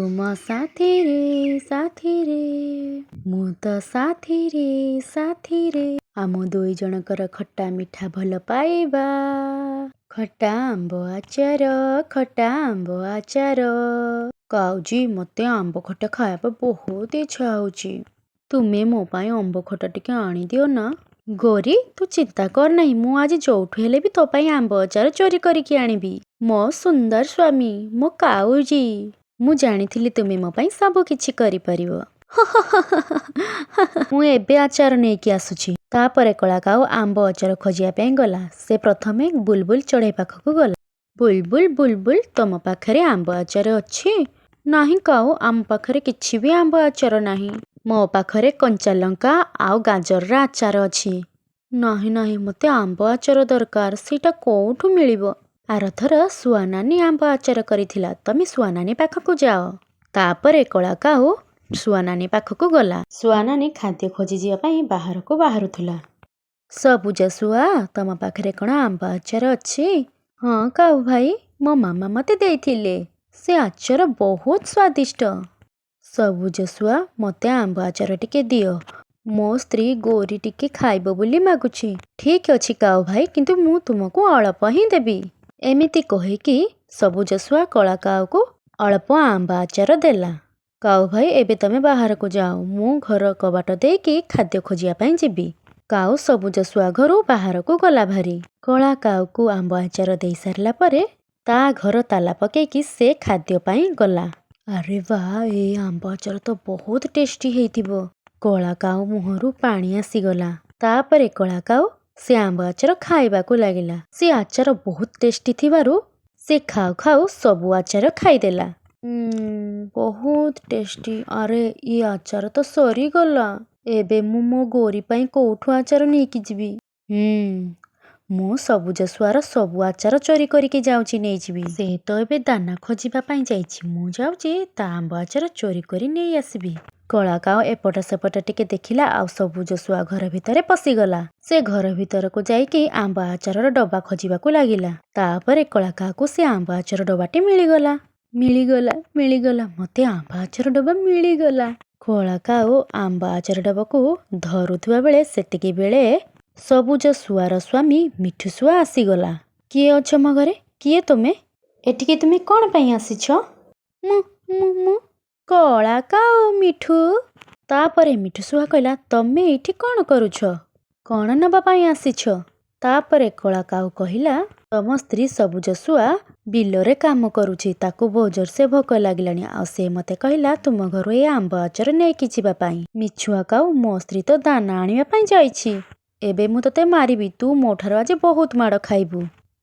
ତୁମ ସାଥିରେ ମୁଁ ତ ସାଥିରେ ଆମ ଦୁଇ ଜଣଙ୍କର ଖଟା ମିଠା ଭଲ ପାଇବା। ଖଟା ଆମ୍ବ ଆଚାର। କାଉଜି ମତେ ଆମ୍ବ ଖଟା ଖାଇବା ବହୁତ ଇଚ୍ଛା ହଉଛି। ତୁମେ ମୋ ପାଇଁ ଆମ୍ବ ଖଟା ଟିକେ ଆଣିଦିଅ ନା। ଗୌରୀ ତୁ ଚିନ୍ତା କର ନାହିଁ, ମୁଁ ଆଜି ଯୋଉଠୁ ହେଲେ ବି ତୋ ପାଇଁ ଆମ୍ବ ଆଚାର ଚୋରି କରିକି ଆଣିବି। ମୋ ସୁନ୍ଦର ସ୍ୱାମୀ, ମୋ କାଉଜି, ମୁଁ ଜାଣିଥିଲି ତୁମେ ମୋ ପାଇଁ ସବୁ କିଛି କରିପାରିବ। ମୁଁ ଏବେ ଆଚାର ନେଇକି ଆସୁଛି। ତାପରେ କଳା କାଉ ଆମ୍ବ ଆଚାର ଖୋଜିବା ପାଇଁ ଗଲା। ସେ ପ୍ରଥମେ ବୁଲବୁଲ ଚଢ଼େଇ ପାଖକୁ ଗଲା। ବୁଲବୁଲ ତମ ପାଖରେ ଆମ୍ବ ଆଚାର ଅଛି? ନାହିଁ କାଉ, ଆମ ପାଖରେ କିଛି ବି ଆମ୍ବ ଆଚାର ନାହିଁ। ମୋ ପାଖରେ କଞ୍ଚା ଲଙ୍କା ଆଉ ଗାଜରର ଆଚାର ଅଛି। ନାହିଁ, ମତେ ଆମ୍ବ ଆଚାର ଦରକାର। ସେଇଟା କୋଉଠୁ ମିଳିବ? ଆରଥର ଶୁଆନାନୀ ଆମ୍ବ ଆଚାର କରିଥିଲା। ତମେ ଶୁଆନାନୀ ପାଖକୁ ଯାଅ। ତାପରେ କଳା କାଉ ଶୁଆନାନୀ ପାଖକୁ ଗଲା। ଶୁଆନାନୀ ଖାଦ୍ୟ ଖୋଜି ଯିବା ପାଇଁ ବାହାରକୁ ବାହାରୁଥିଲା। ସବୁଜ ଶୁଆ, ତମ ପାଖରେ କ'ଣ ଆମ୍ବ ଆଚାର ଅଛି? ହଁ କାଉ ଭାଇ, ମୋ ମାମା ମତେ ଦେଇଥିଲେ। ସେ ଆଚାର ବହୁତ ସ୍ୱାଦିଷ୍ଟ। ସବୁଜ ଶୁଆ, ମତେ ଆମ୍ବ ଆଚାର ଟିକେ ଦିଅ। ମୋ ସ୍ତ୍ରୀ ଗୌରୀ ଟିକେ ଖାଇବ ବୋଲି ମାଗୁଛି। ଠିକ୍ ଅଛି କାଉ ଭାଇ, କିନ୍ତୁ ମୁଁ ତୁମକୁ ଅଳ୍ପ ହିଁ ଦେବି। ଏମିତି କହିକି ସବୁଜ ଶୁଆ କଳା କାଉକୁ ଅଳ୍ପ ଆମ୍ବ ଆଚାର ଦେଲା। କାଉ ଭାଇ, ଏବେ ତମେ ବାହାରକୁ ଯାଅ। ମୁଁ ଘର କବାଟ ଦେଇକି ଖାଦ୍ୟ ଖୋଜିବା ପାଇଁ ଯିବି। କାଉ ସବୁଜ ଶୁଆ ଘରୁ ବାହାରକୁ ଗଲା ଭାରି। କଳା କାଉକୁ ଆମ୍ବ ଆଚାର ଦେଇ ସାରିଲା ପରେ ତା ଘର ତାଲା ପକେଇକି ସେ ଖାଦ୍ୟ ପାଇଁ ଗଲା। ଆରେ ବା, ଏ ଆମ୍ବ ଆଚାର ତ ବହୁତ ଟେଷ୍ଟି ହେଇଥିବ। କଳା କାଉ ମୁହଁରୁ ପାଣି ଆସିଗଲା। ତାପରେ କଳା କାଉ ସେ ଆମ୍ବ ଆଚାର ଖାଇବାକୁ ଲାଗିଲା। ସେ ଆଚାର ବହୁତ ଟେଷ୍ଟି ଥିବାରୁ ସେ ଖାଉ ଖାଉ ସବୁ ଆଚାର ଖାଇଦେଲା। ବହୁତ ଟେଷ୍ଟି। ଆରେ ଇ ଆଚାର ତ ସରିଗଲା। ଏବେ ମୁଁ ମୋ ଗୌରୀ ପାଇଁ କୋଉଠୁ ଆଚାର ନେଇକି ଯିବି? ମୁଁ ସବୁଜ ଶୁଆର ସବୁ ଆଚାର ଚୋରି କରିକି ଯାଉଛି ନେଇଯିବି। ସେ ତ ଏବେ ଦାନା ଖୋଜିବା ପାଇଁ ଯାଇଛି। ମୁଁ ଯାଉଛି ତା ଆମ୍ବ ଆଚାର ଚୋରି କରି ନେଇ ଆସିବି। କଳା କାଉ ଏପଟ ସେପଟ ଟିକେ ଦେଖିଲା ଆଉ ସବୁଜ ଶୁଆ ଘର ଭିତରେ ପଶିଗଲା। ସେ ଘର ଭିତରକୁ ଯାଇକି ଆମ୍ବ ଆଚାରର ଡବା ଖୋଜିବାକୁ ଲାଗିଲା। ତାପରେ କଳା କାଉକୁ ସେ ଆମ୍ବ ଆଚାର ଡବାଟି ମିଳିଗଲା। ମତେ ଆମ୍ବ ଆଚାର ଡବା ମିଳିଗଲା। କଳା କାଉ ଆମ୍ବ ଆଚାର ଡବାକୁ ଧରୁଥିବା ବେଳେ ସେତିକି ବେଳେ ସବୁଜ ଶୁଆର ସ୍ୱାମୀ ମିଠୁ ଶୁଆ ଆସିଗଲା। କିଏ ଅଛ ମୋ ଘରେ? କିଏ ତୁମେ? ଏଠିକି ତୁମେ କ'ଣ ପାଇଁ ଆସିଛ? ମୁଁ କଳା କାଉ ମିଠୁ। ତାପରେ ମିଠୁ ଶୁଆ କହିଲା, ତମେ ଏଇଠି କ'ଣ କରୁଛ? କ'ଣ ନେବା ପାଇଁ ଆସିଛ? ତାପରେ କଳା କାଉ କହିଲା, ତମ ସ୍ତ୍ରୀ ସବୁଜ ଶୁଆ ବିଲରେ କାମ କରୁଛି। ତାକୁ ବହୁତ ଜୋରସେ ଭୋକ ଲାଗିଲାଣି। ଆଉ ସେ ମତେ କହିଲା ତୁମ ଘରୁ ଏ ଆମ୍ବ ଆଚାର ନେଇକି ଯିବା ପାଇଁ। ମିଛୁଆ କାଉ, ମୋ ସ୍ତ୍ରୀ ତ ଦାନା ଆଣିବା ପାଇଁ ଯାଇଛି। ଏବେ ମୁଁ ତତେ ମାରିବି। ତୁ ମୋ ଠାରୁ ଆଜି ବହୁତ ମାଡ଼ ଖାଇବୁ।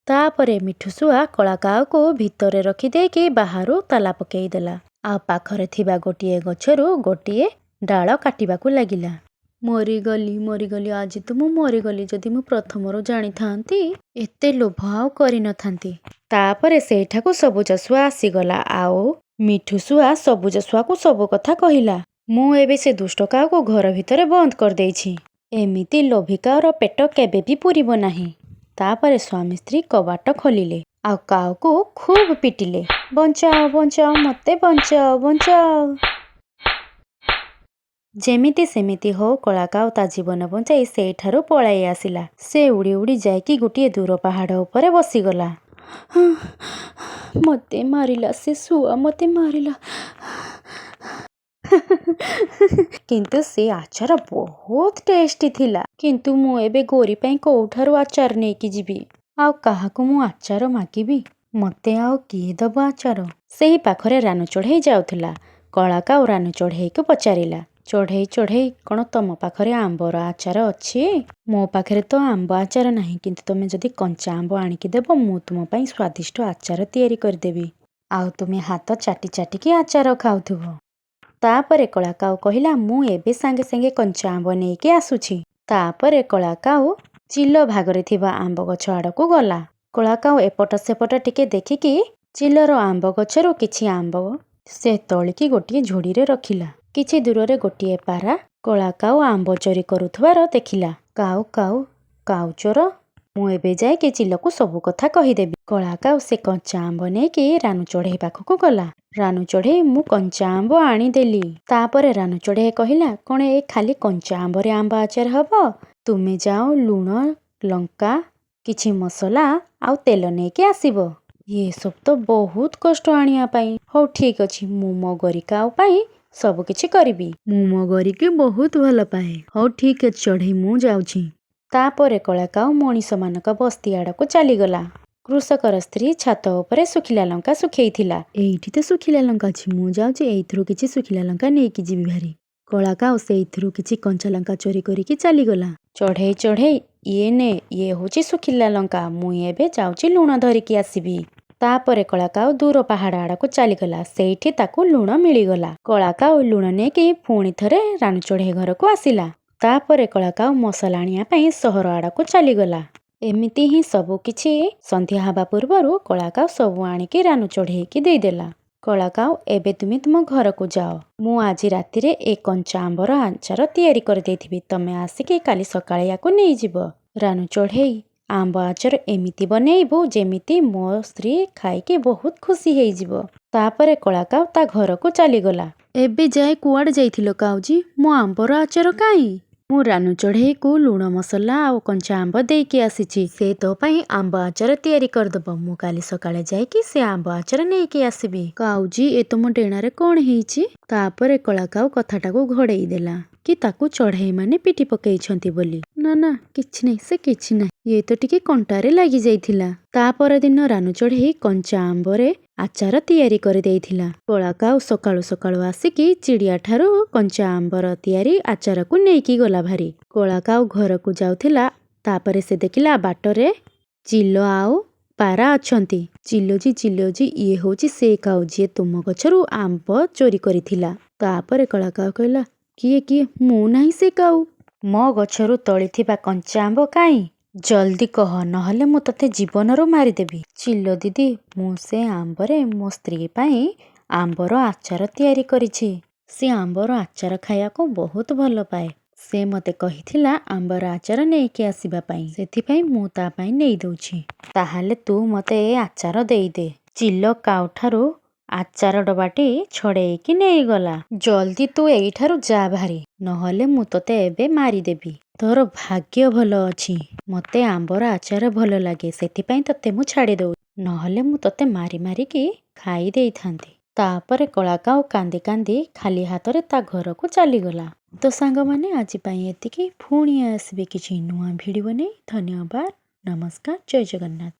ତାପରେ ମିଠୁ ଶୁଆ କଳା କାଉକୁ ଭିତରେ ରଖିଦେଇକି ବାହାରୁ ତାଲା ପକେଇ ଦେଲା। ଆଉ ପାଖରେ ଥିବା ଗୋଟିଏ ଗଛରୁ ଗୋଟିଏ ଡାଳ କାଟିବାକୁ ଲାଗିଲା। ମରିଗଲି। ଆଜି ତ ମୁଁ ମରିଗଲି। ଯଦି ମୁଁ ପ୍ରଥମରୁ ଜାଣିଥାନ୍ତି ଏତେ ଲୋଭ ଆଉ କରିନଥାନ୍ତି। ତାପରେ ସେଇଠାକୁ ସବୁଜ ଶୁଆ ଆସିଗଲା। ଆଉ ମିଠୁ ଶୁଆ ସବୁଜ ଶୁଆକୁ ସବୁ କଥା କହିଲା। ମୁଁ ଏବେ ସେ ଦୁଷ୍ଟ କାଉକୁ ଘର ଭିତରେ ବନ୍ଦ କରିଦେଇଛି। ଏମିତି ଲୋଭୀ କାଉର ପେଟ କେବେ ବି ପୂରିବ ନାହିଁ। ତାପରେ ସ୍ୱାମୀ ସ୍ତ୍ରୀ କବାଟ ଖୋଲିଲେ ଆଉ କାଉକୁ ଖୁବ୍ ପିଟିଲେ। ବଞ୍ଚାଅ, ମତେ ବଞ୍ଚାଅ। ଯେମିତି ସେମିତି ହଉ କଳା କାଉ ତା ଜୀବନ ବଞ୍ଚାଇ ସେଇଠାରୁ ପଳାଇ ଆସିଲା। ସେ ଉଡ଼ି ଯାଇକି ଗୋଟିଏ ଦୂର ପାହାଡ଼ ଉପରେ ବସିଗଲା। ମତେ ମାରିଲା, ସେ ଶୁଆ ମତେ ମାରିଲା। କିନ୍ତୁ ସେ ଆଚାର ବହୁତ ଟେଷ୍ଟି ଥିଲା। କିନ୍ତୁ ମୁଁ ଏବେ ଗୌରୀ ପାଇଁ କୋଉଠାରୁ ଆଚାର ନେଇକି ଯିବି? ଆଉ କାହାକୁ ମୁଁ ଆଚାର ମାଗିବି? ମତେ ଆଉ କିଏ ଦବ ଆଚାର? ସେହି ପାଖରେ ରାନୁ ଚଢ଼େଇ ଯାଉଥିଲା। କଳା କାଉ ରାନୁ ଚଢ଼େଇକୁ ପଚାରିଲା, ଚଢ଼େଇ, କ'ଣ ତମ ପାଖରେ ଆମ୍ବର ଆଚାର ଅଛି? ମୋ ପାଖରେ ତ ଆମ୍ବ ଆଚାର ନାହିଁ, କିନ୍ତୁ ତମେ ଯଦି କଞ୍ଚା ଆମ୍ବ ଆଣିକି ଦେବ ମୁଁ ତୁମ ପାଇଁ ସ୍ୱାଦିଷ୍ଟ ଆଚାର ତିଆରି କରିଦେବି। ଆଉ ତୁମେ ହାତ ଚାଟିକି ଆଚାର ଖାଉଥିବ। ତାପରେ କଳା କାଉ କହିଲା, ମୁଁ ଏବେ ସାଙ୍ଗେ କଞ୍ଚା ଆମ୍ବ ନେଇକି ଆସୁଛି। ତାପରେ କଳା କାଉ ଚିଲ ଭାଗରେ ଥିବା ଆମ୍ବ ଗଛ ଆଡ଼କୁ ଗଲା। କଳା କାଉ ଏପଟ ସେପଟ ଟିକେ ଦେଖିକି ଚିଲର ଆମ୍ବ ଗଛରୁ କିଛି ଆମ୍ବ ସେ ତୋଳିକି ଗୋଟିଏ ଝୁଡ଼ିରେ ରଖିଲା। କିଛି ଦୂରରେ ଗୋଟିଏ ପାରା କଳା କାଉ ଆମ୍ବ ଚୋରି କରୁଥିବାର ଦେଖିଲା। କାଉ ଚୋର, ମୁଁ ଏବେ ଯାଇକି ଚିଲକୁ ସବୁ କଥା କହିଦେବି। କଳା କାଉ ସେ କଞ୍ଚା ଆମ୍ବ ନେଇକି ରାନୁ ଚଢ଼େଇ ପାଖକୁ ଗଲା। ରାନୁ ଚଢ଼େଇ ମୁଁ କଞ୍ଚା ଆମ୍ବ ଆଣିଦେଲି। ତାପରେ ରାନୁ ଚଢ଼େଇ କହିଲା, କ'ଣ ଏ ଖାଲି କଞ୍ଚା ଆମ୍ବରେ ଆମ୍ବ ଆଚାର ହବ? ତୁମେ ଯାଅ ଲୁଣ, ଲଙ୍କା, କିଛି ମସଲା ଆଉ ତେଲ ନେଇକି ଆସିବ। ଏସବୁ ତ ବହୁତ କଷ୍ଟ ଆଣିବା ପାଇଁ। ହଉ ଠିକ୍ ଅଛି, ମୁଁ ମୋ ଗରିକାଉ ପାଇଁ ସବୁ କିଛି କରିବି। ମୁଁ ମୋ ଗରିକି ବହୁତ ଭଲ ପାଏ। ହଉ ଠିକ୍ ଅଛି ଚଢ଼େଇ, ମୁଁ ଯାଉଛି। ତାପରେ କଳା କାଉ ମଣିଷମାନଙ୍କ ବସ୍ତି ଆଡ଼କୁ ଚାଲିଗଲା। କୃଷକର ସ୍ତ୍ରୀ ଛାତ ଉପରେ ଶୁଖିଲା ଲଙ୍କା ଶୁଖେଇଥିଲା। ଏଇଠି ତ ଶୁଖିଲା ଲଙ୍କା ଅଛି, ମୁଁ ଯାଉଛି ଏଇଥିରୁ କିଛି ଶୁଖିଲା ଲଙ୍କା ନେଇକି ଯିବି ଭାରି। କଳା କାଉ ସେଇଥିରୁ କିଛି କଞ୍ଚା ଲଙ୍କା ଚୋରି କରିକି ଚାଲିଗଲା। ଚଢ଼େଇ ଚଢ଼େଇ ଇଏ ନେ, ଇଏ ହେଉଛି ଶୁଖିଲା ଲଙ୍କା, ମୁଁ ଏବେ ଯାଉଛି ଲୁଣ ଧରିକି ଆସିବି। ତାପରେ କଳା କାଉ ଦୂର ପାହାଡ଼ ଆଡ଼କୁ ଚାଲିଗଲା। ସେଇଠି ତାକୁ ଲୁଣ ମିଳିଗଲା। କଳା କାଉ ଲୁଣ ନେଇକି ପୁଣି ଥରେ ରାନୁ ଚଢ଼େଇ ଘରକୁ ଆସିଲା। ତାପରେ କଳା କାଉ ମସଲା ଆଣିବା ପାଇଁ ସହର ଆଡ଼କୁ ଚାଲିଗଲା। ଏମିତି ହିଁ ସବୁ କିଛି ସନ୍ଧ୍ୟା ହେବା ପୂର୍ବରୁ କଳା କାଉ ସବୁ ଆଣିକି ରାନୁ ଚଢ଼େଇକି ଦେଇଦେଲା। କଳା କାଉ, ଏବେ ତୁମେ ତୁମ ଘରକୁ ଯାଅ। ମୁଁ ଆଜି ରାତିରେ ଏ କଞ୍ଚା ଆମ୍ବର ଆଚାର ତିଆରି କରିଦେଇଥିବି। ତମେ ଆସିକି କାଲି ସକାଳେ ୟାକୁ ନେଇଯିବ। ରାନୁ ଚଢ଼େଇ, ଆମ୍ବ ଆଚାର ଏମିତି ବନେଇବୁ ଯେମିତି ମୋ ସ୍ତ୍ରୀ ଖାଇକି ବହୁତ ଖୁସି ହେଇଯିବ। ତାପରେ କଳା କାଉ ତା ଘରକୁ ଚାଲିଗଲା। ଏବେ ଯାଏ କୁଆଡ଼େ ଯାଇଥିଲ କାଉଜି? ମୋ ଆମ୍ବର ଆଚାର କାହିଁ? ମୁଁ ରାନୁ ଚଢ଼େଇକୁ ଲୁଣ, ମସଲା ଆଉ କଞ୍ଚା ଆମ୍ବ ଦେଇକି ଆସିଛି। ସେ ତୋ ପାଇଁ ଆମ୍ବ ଆଚାର ତିଆରି କରିଦବ। ମୁଁ କାଲି ସକାଳେ ଯାଇକି ସେ ଆମ୍ବ ଆଚାର ନେଇକି ଆସିବି। କାଉଜି, ଏ ତମ ଡେଣାରେ କ'ଣ ହେଇଛି? ତାପରେ କଳା କାଉ କଥାଟାକୁ ଘୋଡ଼େଇ ଦେଲା କି ତାକୁ ଚଢ଼େଇମାନେ ପିଟି ପକେଇଛନ୍ତି ବୋଲି। ନା ନା, କିଛି ନାହିଁ, ସେ କିଛି ନାହିଁ, ଇଏ ତ ଟିକେ କଣ୍ଟାରେ ଲାଗି ଯାଇଥିଲା। ତାପରଦିନ ରାନୁ ଚଢ଼େଇ କଞ୍ଚା ଆମ୍ବରେ ଆଚାର ତିଆରି କରିଦେଇଥିଲା। କଳା କାଉ ସକାଳୁ ସକାଳୁ ଆସିକି ଚିଡ଼ିଆଠାରୁ କଞ୍ଚା ଆମ୍ବର ତିଆରି ଆଚାରକୁ ନେଇକି ଗଲା ଭାରି। କଳା କାଉ ଘରକୁ ଯାଉଥିଲା। ତାପରେ ସେ ଦେଖିଲା ବାଟରେ ଚିଲ ଆଉ ପାରା ଅଛନ୍ତି। ଚିଲୋଜି, ଚିଲୋଜି, ଇଏ ହେଉଛି ସେ କାଉ ଯିଏ ତୁମ ଗଛରୁ ଆମ୍ବ ଚୋରି କରିଥିଲା। ତାପରେ କଳା କାଉ କହିଲା, କିଏ କିଏ? ମୁଁ ନାହିଁ ସେ କାଉ। ମୋ ଗଛରୁ ତୋଳିଥିବା କଞ୍ଚା ଆମ୍ବ କାହିଁ? ଜଲ୍ଦି କହ, ନହେଲେ ମୁଁ ତତେ ଜୀବନରୁ ମାରିଦେବି। ଚିଲ ଦିଦି, ମୁଁ ସେ ଆମ୍ବରେ ମୋ ସ୍ତ୍ରୀ ପାଇଁ ଆମ୍ବର ଆଚାର ତିଆରି କରିଛି। ସେ ଆମ୍ବର ଆଚାର ଖାଇବାକୁ ବହୁତ ଭଲ ପାଏ। ସେ ମୋତେ କହିଥିଲା ଆମ୍ବର ଆଚାର ନେଇକି ଆସିବା ପାଇଁ। ସେଥିପାଇଁ ମୁଁ ତା ପାଇଁ ନେଇ ଦଉଛି। ତାହେଲେ ତୁ ମୋତେ ଏ ଆଚାର ଦେଇଦେ। ଚିଲ କାଉଠାରୁ ଆଚାର ଡବାଟି ଛଡ଼େଇକି ନେଇଗଲା। ଜଲ୍ଦି ତୁ ଏଇଠାରୁ ଯା ଭାରି, ନହେଲେ ମୁଁ ତତେ ଏବେ ମାରିଦେବି। ତୋର ଭାଗ୍ୟ ଭଲ ଅଛି, ମୋତେ ଆମ୍ବର ଆଚାର ଭଲ ଲାଗେ, ସେଥିପାଇଁ ତତେ ମୁଁ ଛାଡ଼ି ଦଉଛି। ନହେଲେ ମୁଁ ତତେ ମାରି ମାରିକି ଖାଇ ଦେଇଥାନ୍ତି। ତାପରେ କଳା କାଉ କାନ୍ଦି କାନ୍ଦି ଖାଲି ହାତରେ ତା ଘରକୁ ଚାଲିଗଲା। ତ ସାଙ୍ଗମାନେ, ଆଜି ପାଇଁ ଏତିକି। ପୁଣି ଆସିବେ କିଛି ନୂଆ ଭିଡ଼ିଓ ନେଇ। ଧନ୍ୟବାଦ, ନମସ୍କାର, ଜୟ ଜଗନ୍ନାଥ।